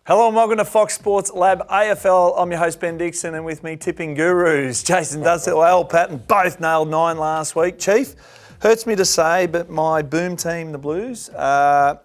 Hello and welcome to Fox Sports Lab AFL. I'm your host Ben Dixon, and with me tipping gurus Jason Dunstall, Paton, both nailed 9 last week. Chief, hurts me to say, but my boom team, the Blues,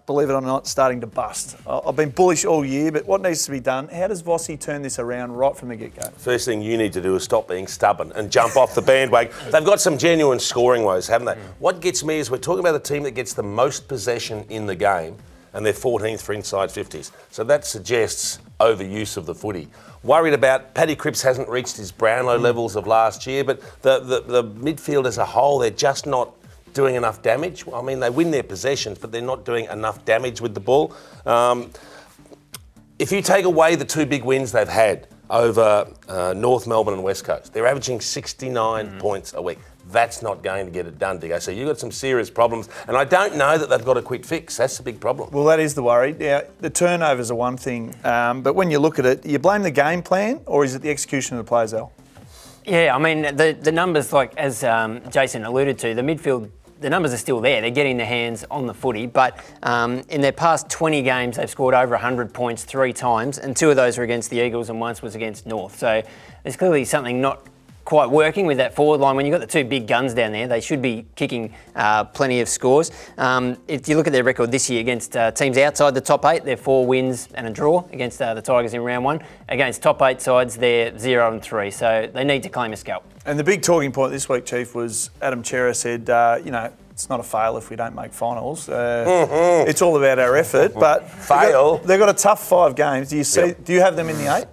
believe it or not, starting to bust. I've been bullish all year, but what needs to be done? How does Vossi turn this around right from the get-go? First thing you need to do is stop being stubborn and jump off the bandwagon. They've got some genuine scoring woes, haven't they? What gets me is we're talking about the team that gets the most possession in the game, and they're 14th for inside 50s. So that suggests overuse of the footy. Worried about Paddy Cripps hasn't reached his Brownlow levels of last year, but the midfield as a whole, they're just not doing enough damage. I mean, they win their possessions, but they're not doing enough damage with the ball. If you take away the 2 big wins they've had over North Melbourne and West Coast, they're averaging 69 points a week. That's not going to get it done, Diggo. So you've got some serious problems, and I don't know that they've got a quick fix. That's the big problem. Well, that is the worry. Now, the turnovers are one thing, but when you look at it, you blame the game plan, or is it the execution of the players, Al? Yeah, I mean, the numbers, like as Jason alluded to, the midfield, the numbers are still there. They're getting their hands on the footy, but in their past 20 games, they've scored over 100 points 3 times, and 2 of those were against the Eagles and once was against North. So there's clearly something not quite working with that forward line. When you've got the 2 big guns down there, they should be kicking plenty of scores. If you look at their record this year against teams outside the top 8, they're 4 wins and a draw against the Tigers in round 1. Against top 8 sides, they're 0-3. So they need to claim a scalp. And the big talking point this week, Chief, was Adam Chera said, it's not a fail if we don't make finals. It's all about our effort. But they've got a tough 5 games. Do you see? Yep. Do you have them in the 8?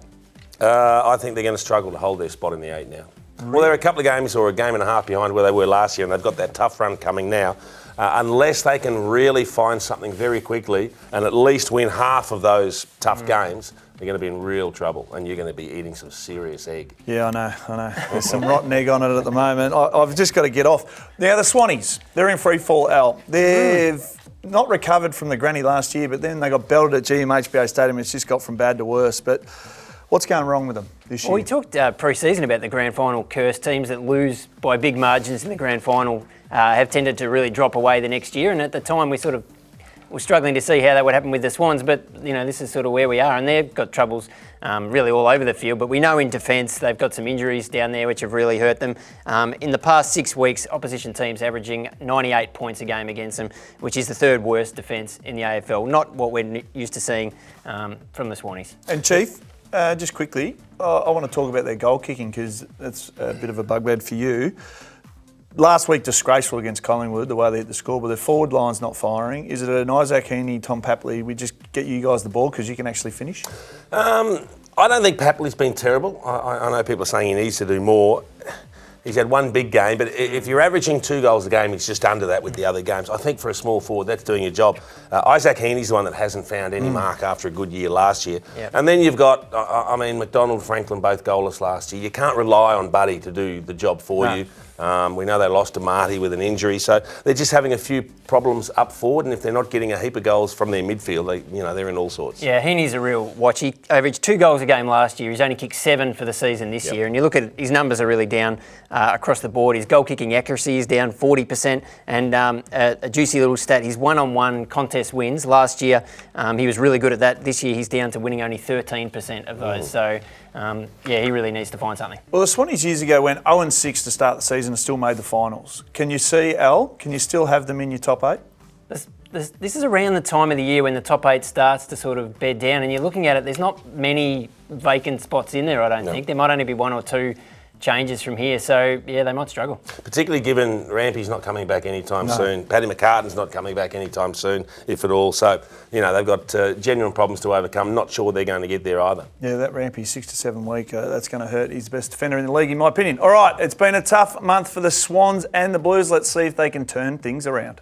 I think they're going to struggle to hold their spot in the 8 now. Really? Well, they're a couple of games or a game and a half behind where they were last year, and they've got that tough run coming now. Unless they can really find something very quickly and at least win half of those tough games, they're going to be in real trouble, and you're going to be eating some serious egg. Yeah, I know. There's some rotten egg on it at the moment. I've just got to get off. Now, the Swannies, they're in free fall, Al. They've not recovered from the granny last year, but then they got belted at GMHBA Stadium. It's just got from bad to worse. But what's going wrong with them this year? Well, we talked pre-season about the grand final curse. Teams that lose by big margins in the grand final have tended to really drop away the next year. And at the time, we sort of were struggling to see how that would happen with the Swans. But, this is sort of where we are. And they've got troubles really all over the field. But we know in defence, they've got some injuries down there which have really hurt them. In the past 6 weeks, opposition teams averaging 98 points a game against them, which is the 3rd worst defence in the AFL. Not what we're used to seeing from the Swannies. And Chief, just quickly, I want to talk about their goal kicking because that's a bit of a bugbear for you. Last week, disgraceful against Collingwood, the way they hit the score, but their forward line's not firing. Is it an Isaac Heaney, Tom Papley, we just get you guys the ball because you can actually finish? I don't think Papley's been terrible. I know people are saying he needs to do more. He's had 1 big game, but if you're averaging 2 goals a game, he's just under that with the other games. I think for a small forward, that's doing your job. Isaac Heaney's the one that hasn't found any mark after a good year last year. Yep. And then you've got, McDonald, Franklin, both goalless last year. You can't rely on Buddy to do the job for you. We know they lost to Marty with an injury, so they're just having a few problems up forward, and if they're not getting a heap of goals from their midfield, they're in all sorts. Yeah, Heaney's a real watch. He averaged 2 goals a game last year. He's only kicked 7 for the season this year, and you look at his numbers are really down across the board. His goal kicking accuracy is down 40%, and a juicy little stat, his one-on-one contest wins. Last year, he was really good at that. This year, he's down to winning only 13% of those. So, he really needs to find something. Well, the Swannies years ago went 0-6 to start the season and still made the finals. Can you see, Al, can you still have them in your top 8? This is around the time of the year when the top 8 starts to sort of bed down, and you're looking at it, there's not many vacant spots in there, I don't think. There might only be 1 or 2 changes from here, so they might struggle. Particularly given Rampy's not coming back anytime soon. Paddy McCartan's not coming back anytime soon, if at all. So, they've got genuine problems to overcome. Not sure they're going to get there either. Yeah, that Rampy 6 to 7 week, that's going to hurt. He's the best defender in the league, in my opinion. All right, it's been a tough month for the Swans and the Blues. Let's see if they can turn things around.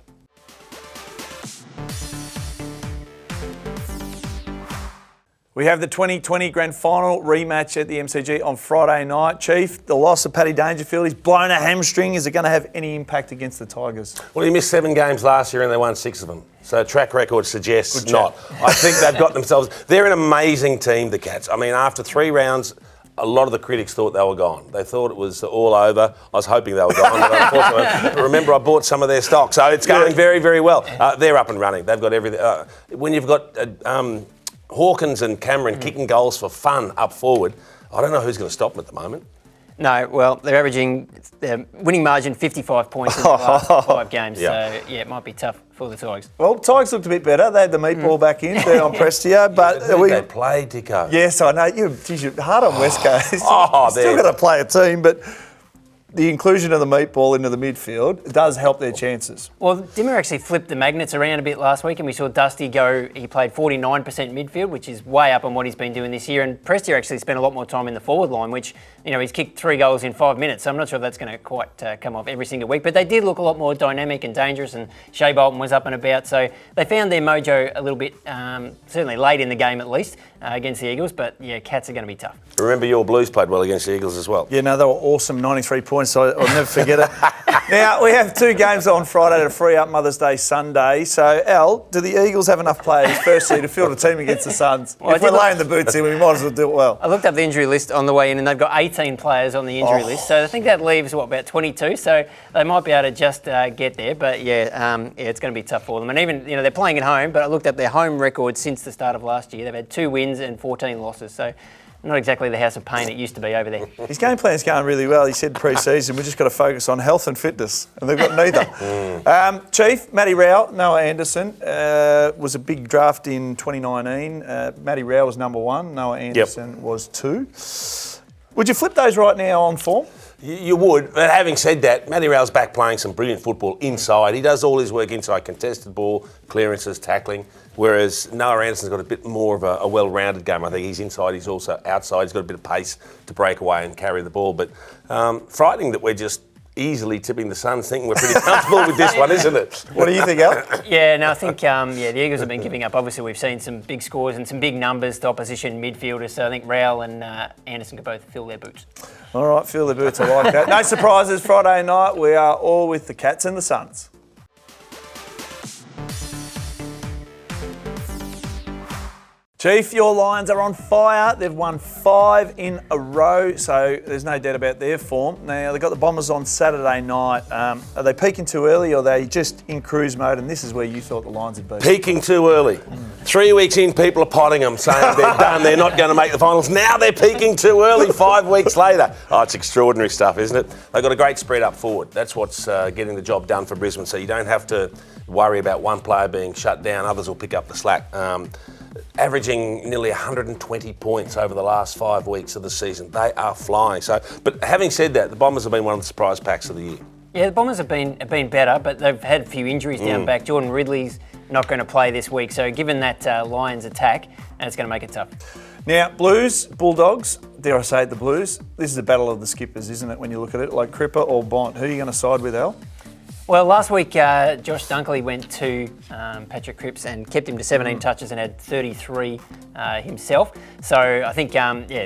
We have the 2020 Grand Final rematch at the MCG on Friday night. Chief, the loss of Paddy Dangerfield, he's blown a hamstring. Is it going to have any impact against the Tigers? Well, he missed 7 games last year and they won 6 of them. So track record suggests not. I think they've got themselves... They're an amazing team, the Cats. I mean, after 3 rounds, a lot of the critics thought they were gone. They thought it was all over. I was hoping they were gone, but unfortunately, remember I bought some of their stock. So it's going very, very well. They're up and running. They've got everything. When you've got... Hawkins and Cameron kicking goals for fun up forward. I don't know who's going to stop them at the moment. No, well, they're averaging their winning margin 55 points in the last 5 games. Yeah. So, yeah, it might be tough for the Tigers. Well, Tigers looked a bit better. They had the meatball back in there on Prestia. But They played, Dicko. Yes, I know. You're hard on West Coast. Oh, Still got to play a team, but the inclusion of the meatball into the midfield does help their chances. Well, Dimmer actually flipped the magnets around a bit last week, and we saw Dusty go, he played 49% midfield, which is way up on what he's been doing this year. And Prestia actually spent a lot more time in the forward line, which, you know, he's kicked 3 goals in 5 minutes. So I'm not sure if that's going to quite come off every single week. But they did look a lot more dynamic and dangerous, and Shea Bolton was up and about. So they found their mojo a little bit, certainly late in the game at least, against the Eagles. But yeah, Cats are going to be tough. Remember, your Blues played well against the Eagles as well. Yeah, no, they were awesome, 93 points, so I'll never forget it. Now, we have 2 games on Friday to free up Mother's Day Sunday. So, Al, do the Eagles have enough players, firstly, to field a team against the Suns? Well, if we're laying the boots in, we might as well do it well. I looked up the injury list on the way in, and they've got 18 players on the injury list. So I think that leaves, about 22. So they might be able to just get there. But yeah, it's going to be tough for them. And even, they're playing at home, but I looked up their home record since the start of last year. They've had 2 wins and 14 losses. So not exactly the house of pain it used to be over there. His game plan's going really well. He said pre-season, we've just got to focus on health and fitness, and they've got neither. Chief, Matty Rowell, Noah Anderson, was a big draft in 2019. Matty Rowell was number 1, Noah Anderson was 2. Would you flip those right now on form? You would, but having said that, Matty Rowell's back playing some brilliant football inside. He does all his work inside, contested ball, clearances, tackling, whereas Noah Anderson's got a bit more of a well-rounded game. I think he's inside, he's also outside, he's got a bit of pace to break away and carry the ball. But frightening that we're just easily tipping the Suns, thinking we're pretty comfortable with this one, isn't it? What do you think, Al? Yeah, no, I think the Eagles have been giving up. Obviously, we've seen some big scores and some big numbers to opposition midfielders, so I think Rowell and Anderson could both fill their boots. All right, fill their boots, I like that. No surprises, Friday night, we are all with the Cats and the Suns. Chief, your Lions are on fire. They've won 5 in a row, so there's no doubt about their form. Now, they've got the Bombers on Saturday night. Are they peaking too early, or are they just in cruise mode, and this is where you thought the Lions would be? Peaking too early. 3 weeks in, people are potting them, saying they're done, they're not going to make the finals. Now they're peaking too early, 5 weeks later. Oh, it's extraordinary stuff, isn't it? They've got a great spread up forward. That's what's getting the job done for Brisbane, so you don't have to worry about one player being shut down. Others will pick up the slack. Averaging nearly 120 points over the last 5 weeks of the season. They are flying. So, but having said that, the Bombers have been one of the surprise packs of the year. Yeah, the Bombers have been better, but they've had a few injuries down back. Jordan Ridley's not going to play this week, so given that Lions attack, it's going to make it tough. Now, Blues, Bulldogs, dare I say it, the Blues, this is a battle of the skippers, isn't it, when you look at it? Like Cripper or Bont, who are you going to side with, Al? Well, last week, Josh Dunkley went to Patrick Cripps and kept him to 17 touches and had 33 himself. So I think,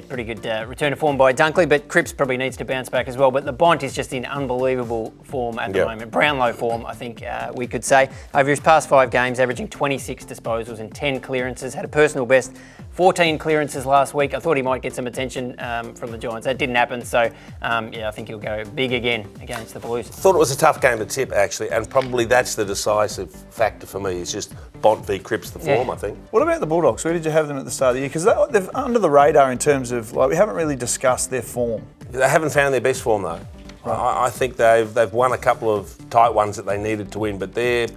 pretty good return to form by Dunkley, but Cripps probably needs to bounce back as well. But the Bont is just in unbelievable form at the moment. Brownlow form, I think we could say. Over his past 5 games, averaging 26 disposals and 10 clearances, had a personal best 14 clearances last week. I thought he might get some attention from the Giants. That didn't happen, so I think he'll go big again against the Blues. Thought it was a tough game to tip, actually, and probably that's the decisive factor for me. It's just Bont v Cripps, the form, I think. What about the Bulldogs? Where did you have them at the start of the year? Because they're under the radar in terms of, we haven't really discussed their form. They haven't found their best form, though. Right. I think they've won a couple of tight ones that they needed to win, but they're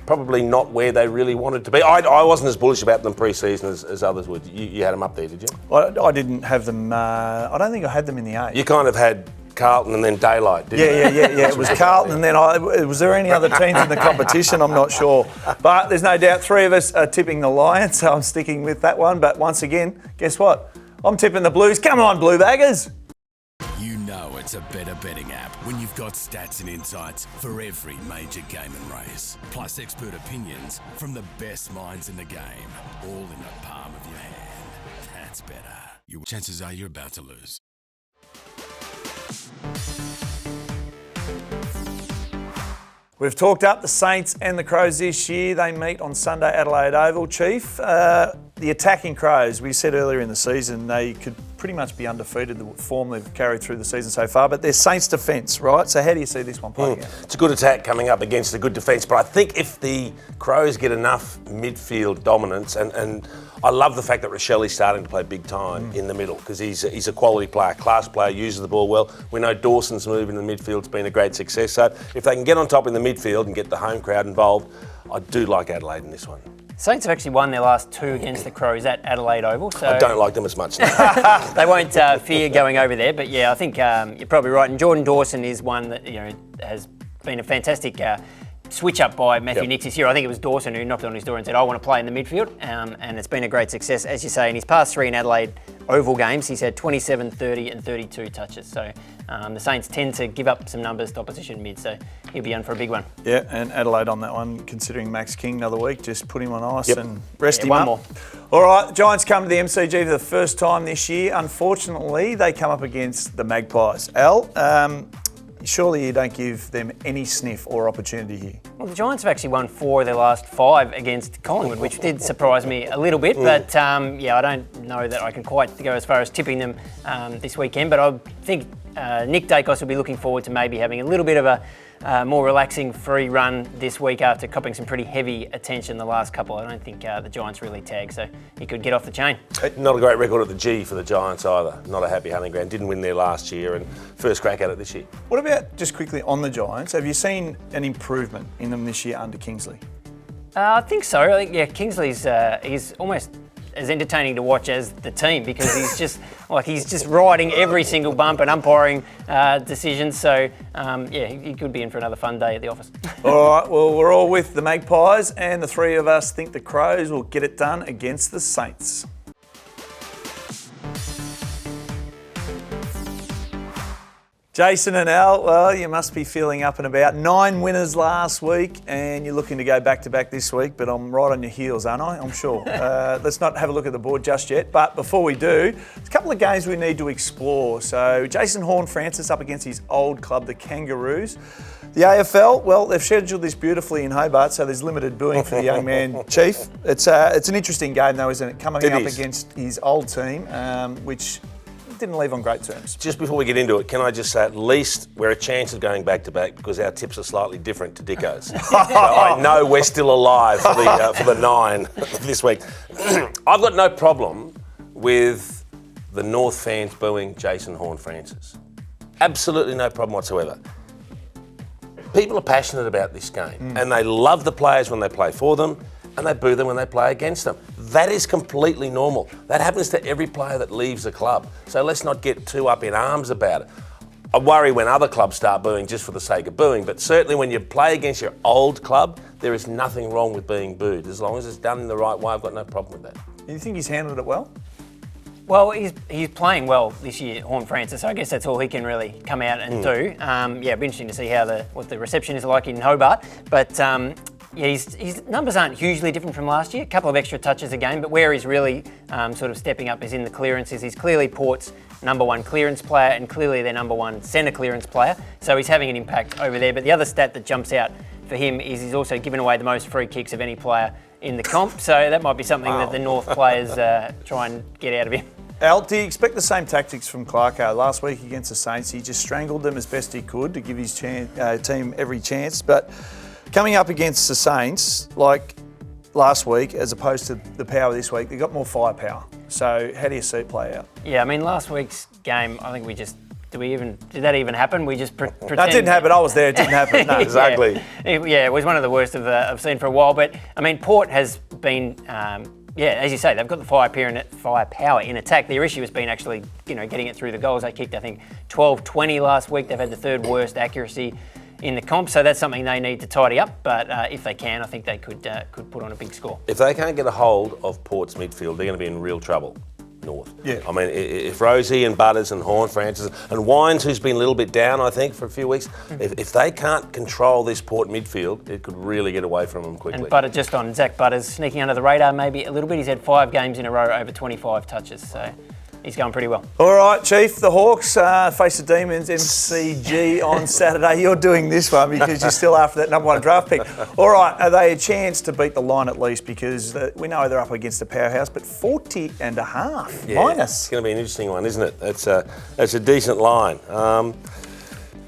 probably not where they really wanted to be. I wasn't as bullish about them pre-season as others would. You had them up there, did you? I didn't have them. I don't think I had them in the 8. You kind of had Carlton and then Daylight, didn't you? Yeah. It was Carlton and then was there any other teams in the competition? I'm not sure. But there's no doubt 3 of us are tipping the Lions, so I'm sticking with that one. But once again, guess what? I'm tipping the Blues. Come on, Blue Baggers. You know it's a better betting app when you've got stats and insights for every major game and race. Plus expert opinions from the best minds in the game, all in the palm of your hand. That's better. Your chances are you're about to lose. We've talked up the Saints and the Crows this year. They meet on Sunday, Adelaide Oval. Chief, the the attacking Crows, we said earlier in the season, they could pretty much be undefeated, the form they've carried through the season so far, but they're Saints' defence, right? So how do you see this one playing out? It's a good attack coming up against a good defence, but I think if the Crows get enough midfield dominance, and I love the fact that Rochelli's starting to play big time in the middle, because he's a quality player, class player, uses the ball well. We know Dawson's move in the midfield's been a great success, so if they can get on top in the midfield and get the home crowd involved, I do like Adelaide in this one. Saints have actually won their last 2 against the Crows at Adelaide Oval. So I don't like them as much now. they won't fear going over there. But yeah, I think you're probably right. And Jordan Dawson is one that has been a fantastic switch up by Matthew Nicks this year. I think it was Dawson who knocked on his door and said, I want to play in the midfield. And it's been a great success. As you say, in his past 3 in Adelaide Oval games, he's had 27, 30 and 32 touches. So the Saints tend to give up some numbers to opposition mid, so he'll be in for a big one. Yeah, and Adelaide on that one, considering Max King another week, just put him on ice and rest him one up. more. All right, the Giants come to the MCG for the first time this year. Unfortunately, they come up against the Magpies. Al, surely you don't give them any sniff or opportunity here. Well, the Giants have actually won 4 of their last 5 against Collingwood, which did surprise me a little bit. But I don't know that I can quite go as far as tipping them this weekend. But I think Nick Dacos will be looking forward to maybe having a little bit of a more relaxing free run this week after copping some pretty heavy attention the last couple. I don't think the Giants really tag, so he could get off the chain. Not a great record at the G for the Giants either. Not a happy hunting ground. Didn't win there last year and first crack at it this year. What about, just quickly on the Giants, have you seen an improvement in them this year under Kingsley? I think so. I think, Kingsley's he's almost as entertaining to watch as the team, because he's just riding every single bump and umpiring decisions. So he could be in for another fun day at the office. All right, well, we're all with the Magpies, and the 3 of us think the Crows will get it done against the Saints. Jason and Al, well, you must be feeling up and about. 9 winners last week, and you're looking to go back-to-back this week, but I'm right on your heels, aren't I? I'm sure. Let's not have a look at the board just yet, but before we do, there's a couple of games we need to explore. So Jason Horne-Francis up against his old club, the Kangaroos. The AFL, well, they've scheduled this beautifully in Hobart, so there's limited booing for the young man, Chief. It's an interesting game, though, isn't it? Coming up against his old team, which didn't leave on great terms. Just before we get into it, can I just say at least we're a chance of going back-to-back because our tips are slightly different to Dicko's. So I know we're still alive for the 9 this week. I've got no problem with the North fans booing Jason Horne-Francis. Absolutely no problem whatsoever. People are passionate about this game and they love the players when they play for them and they boo them when they play against them. That is completely normal. That happens to every player that leaves the club. So let's not get too up in arms about it. I worry when other clubs start booing just for the sake of booing, but certainly when you play against your old club, there is nothing wrong with being booed. As long as it's done in the right way, I've got no problem with that. You think he's handled it well? Well, he's playing well this year, Horne-Francis, so I guess that's all he can really come out and do. It'd be interesting to see what the reception is like in Hobart. But his numbers aren't hugely different from last year. A couple of extra touches a game, but where he's really sort of stepping up is in the clearances. He's clearly Port's number 1 clearance player and clearly their number 1 centre clearance player. So he's having an impact over there. But the other stat that jumps out for him is he's also given away the most free kicks of any player in the comp. So that might be something that the North players try and get out of him. Al, do you expect the same tactics from Clarko? Last week against the Saints, he just strangled them as best he could to give his team every chance. But coming up against the Saints, like last week, as opposed to the Power this week, they've got more firepower. So how do you see it play out? Yeah, I mean, last week's game, I think did that even happen? We just pretend... That didn't happen. I was there. It didn't happen. No, exactly. It was one of the worst I've seen for a while. But, I mean, Port has been... as you say, they've got the firepower in attack. Their issue has been actually, getting it through the goals. They kicked, I think, 12-20 last week. They've had the 3rd worst accuracy in the comp, so that's something they need to tidy up. But if they can, I think they could put on a big score. If they can't get a hold of Port's midfield, they're going to be in real trouble. North. Yeah. I mean, if Rosie and Butters and Horne-Francis and Wines, who's been a little bit down, I think, for a few weeks, if they can't control this Port midfield, it could really get away from them quickly. And Butter, just on Zach Butters, sneaking under the radar maybe a little bit. He's had 5 games in a row over 25 touches. So he's going pretty well. All right, Chief, the Hawks face the Demons MCG on Saturday. You're doing this one because you're still after that number 1 draft pick. All right, are they a chance to beat the line at least? Because we know they're up against a powerhouse, but 40.5 minus. It's going to be an interesting one, isn't it? That's a decent line.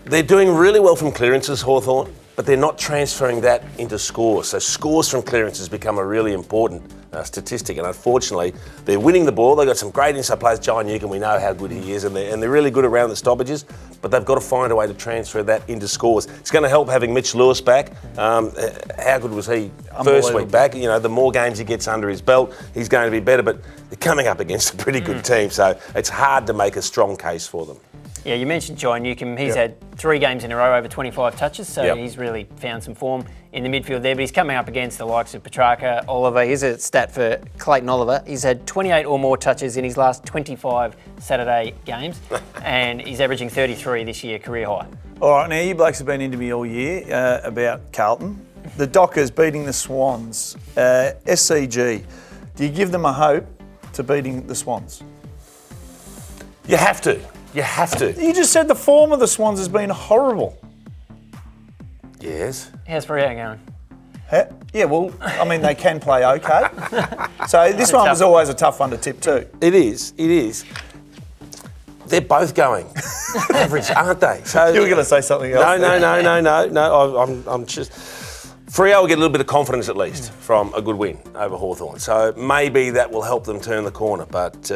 They're doing really well from clearances, Hawthorn, but they're not transferring that into scores. So scores from clearances become a really important statistic, and unfortunately, they're winning the ball. They've got some great inside players. John Newcomb, we know how good he is, and they're really good around the stoppages, but they've got to find a way to transfer that into scores. It's going to help having Mitch Lewis back. How good was he first week back? You know, the more games he gets under his belt, he's going to be better, but they're coming up against a pretty good team, so it's hard to make a strong case for them. Yeah, you mentioned John Newcomb. He's had 3 games in a row over 25 touches, so he's really found some form in the midfield there. But he's coming up against the likes of Petrarca, Oliver. Here's a stat for Clayton Oliver. He's had 28 or more touches in his last 25 Saturday games, and he's averaging 33 this year, career high. All right, now you blokes have been into me all year about Carlton. The Dockers beating the Swans. SCG, do you give them a hope to beating the Swans? You have to. You have to. You just said the form of the Swans has been horrible. Yes. How's Freo going? Yeah, well, I mean, they can play okay. So this one was always a tough one to tip too. It is. They're both going average, aren't they? So You were going to say something else. No. I'm just... Freo will get a little bit of confidence at least from a good win over Hawthorn. So maybe that will help them turn the corner. But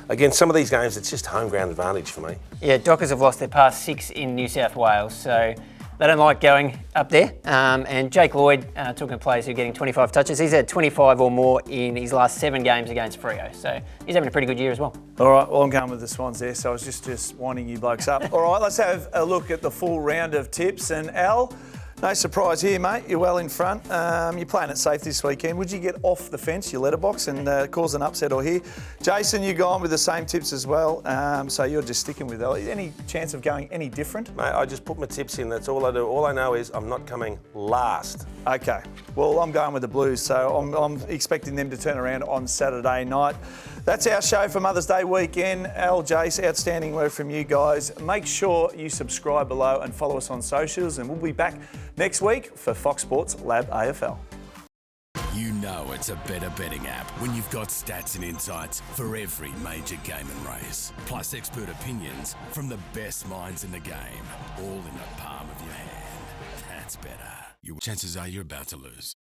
again, some of these games, it's just home ground advantage for me. Yeah, Dockers have lost their past 6 in New South Wales, so they don't like going up there. And Jake Lloyd, talking of players who are getting 25 touches, he's had 25 or more in his last 7 games against Freo. So he's having a pretty good year as well. All right, well, I'm going with the Swans there, so I was just winding you blokes up. All right, let's have a look at the full round of tips. And Al, no surprise here, mate. You're well in front. You're playing it safe this weekend. Would you get off the fence, your letterbox, and cause an upset or here? Jason, you're going with the same tips as well, so you're just sticking with that. Any chance of going any different? Mate, I just put my tips in. That's all I do. All I know is I'm not coming last. Okay. Well, I'm going with the Blues, so I'm expecting them to turn around on Saturday night. That's our show for Mother's Day weekend. Al, Jace, outstanding work from you guys. Make sure you subscribe below and follow us on socials, and we'll be back next week for Fox Sports Lab AFL. You know it's a better betting app when you've got stats and insights for every major game and race. Plus expert opinions from the best minds in the game, all in the palm of your hand. That's better. Your chances are you're about to lose.